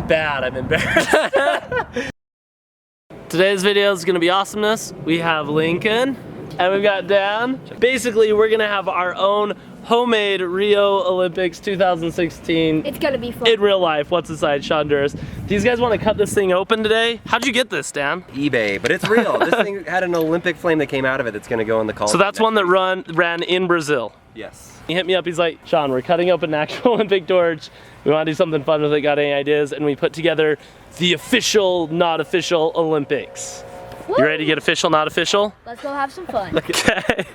of bad, I'm embarrassed. Today's video is gonna be awesomeness. We have Lincoln and we've got Dan. Basically, we're gonna have our own homemade Rio Olympics 2016. It's gonna be fun. In real life, what's inside Shonduras. These guys wanna cut this thing open today. How'd you get this, Dan? eBay, but it's real. This thing had an Olympic flame that came out of it that's gonna go in the call. So that's one that ran in Brazil. Yes. He hit me up, he's like, Sean, we're cutting open an actual Olympic torch. We wanna do something fun with it, got any ideas? And we put together the official, not official Olympics. Woo! You ready to get official, not official? Let's go have some fun. Okay.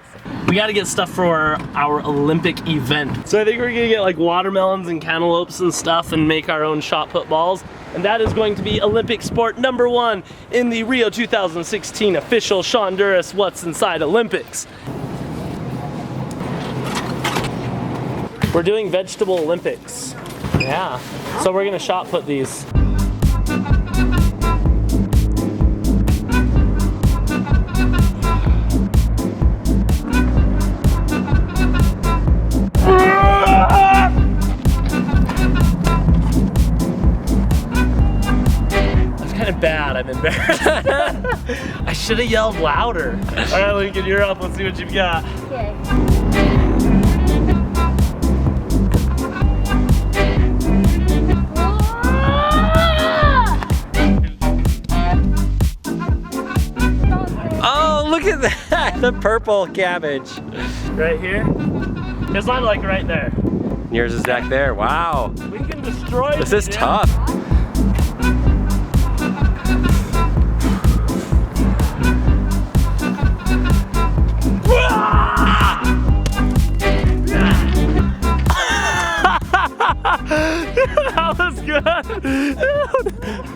We gotta get stuff for our Olympic event. So I think we're gonna get like watermelons and cantaloupes and stuff and make our own shot put balls. And that is going to be Olympic sport #1 in the Rio 2016 official Shonduras What's Inside Olympics. We're doing vegetable Olympics. Yeah. So we're gonna shot put these. Bad, I'm embarrassed. I should have yelled louder. All right, Lincoln, you're up. Let's see what you've got. Okay. Oh, look at that! The purple cabbage. Right here? It's not like right there. Yours is back there. Wow. We can destroy This is tough. That was good.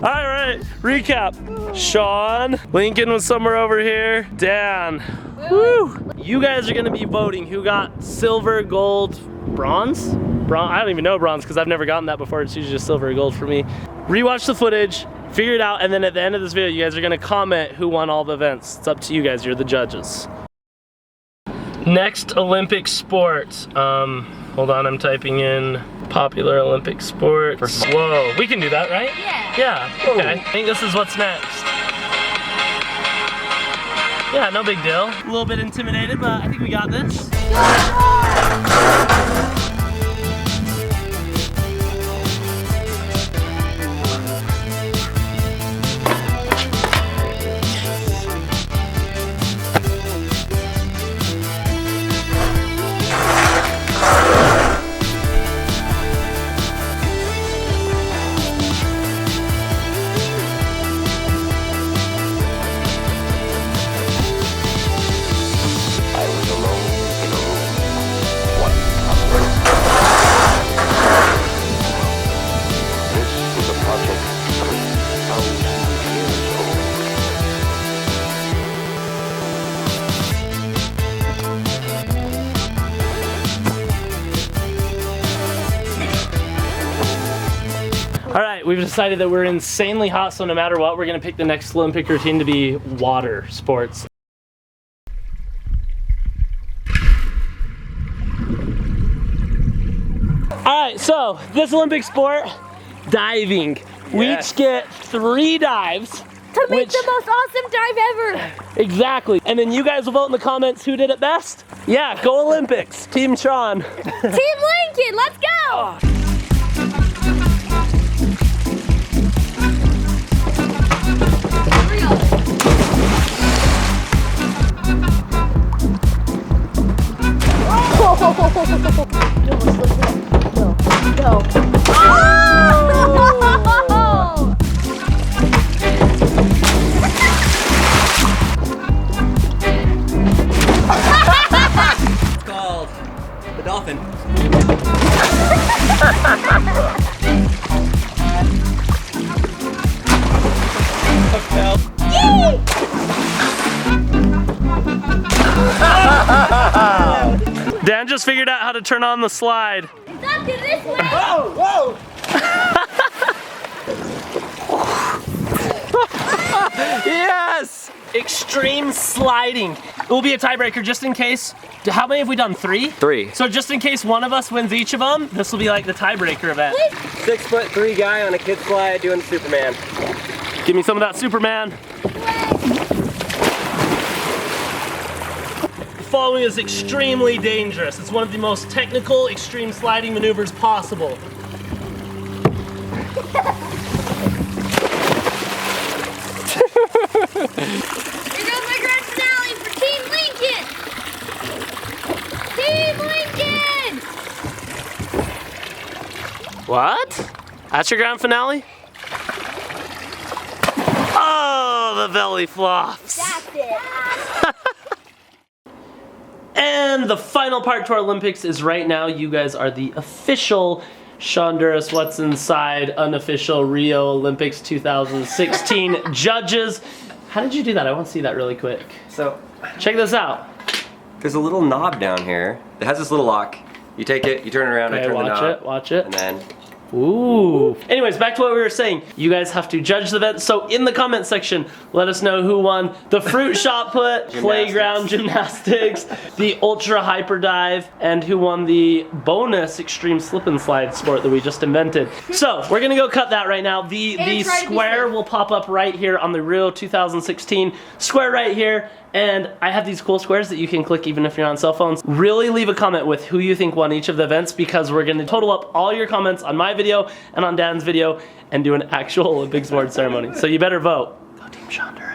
All right, recap. Sean, Lincoln was somewhere over here. Dan, woo. You guys are gonna be voting who got silver, gold, bronze? I don't even know bronze because I've never gotten that before. It's usually just silver or gold for me. Rewatch the footage, figure it out, and then at the end of this video, you guys are gonna comment who won all the events. It's up to you guys, you're the judges. Next Olympic sport. Hold on, I'm typing in popular Olympic sports. Whoa, we can do that, right? Yeah. Yeah, okay. I think this is what's next. Yeah, no big deal. A little bit intimidated, but I think we got this. All right, we've decided that we're insanely hot, so no matter what, we're gonna pick the next Olympic routine to be water sports. All right, so this Olympic sport, diving. We each get 3 dives. To make the most awesome dive ever. Exactly, and then you guys will vote in the comments who did it best. Yeah, go Olympics, Team Sean. Team Lincoln, let's go. No. Oh! It's called the dolphin. Dan just figured out how to turn on the slide. It's up to this way. Whoa! Yes! extreme sliding. It will be a tiebreaker just in case. How many have we done? 3? 3. So just in case one of us wins each of them, this will be like the tiebreaker event. 6'3" guy on a kid slide doing Superman. Give me some of that Superman. The following is extremely dangerous. It's one of the most technical extreme sliding maneuvers possible. Here goes my grand finale for Team Lincoln! Team Lincoln! What? That's your grand finale? Oh, the belly flops. That's it. And the final part to our Olympics is right now. You guys are the official Shonduras What's Inside unofficial Rio Olympics 2016 judges. How did you do that? I want to see that really quick. So, Check this out. there's a little knob down here. It has this little lock. You take it, you turn it around, I Okay, turn the knob. watch it. And then, Ooh. Anyways, back to what we were saying. You guys have to judge the event. So in the comment section, let us know who won the fruit shot put, playground gymnastics, the ultra hyperdrive, and who won the bonus extreme slip and slide sport that we just invented. So we're gonna go cut that right now. The square will pop up right here on the Rio 2016 square right here. And I have these cool squares that you can click even if you're on cell phones. Really leave a comment with who you think won each of the events, because we're gonna total up all your comments on my video and on Dan's video and do an actual Olympics award ceremony. So you better vote. Go Team Shonduras.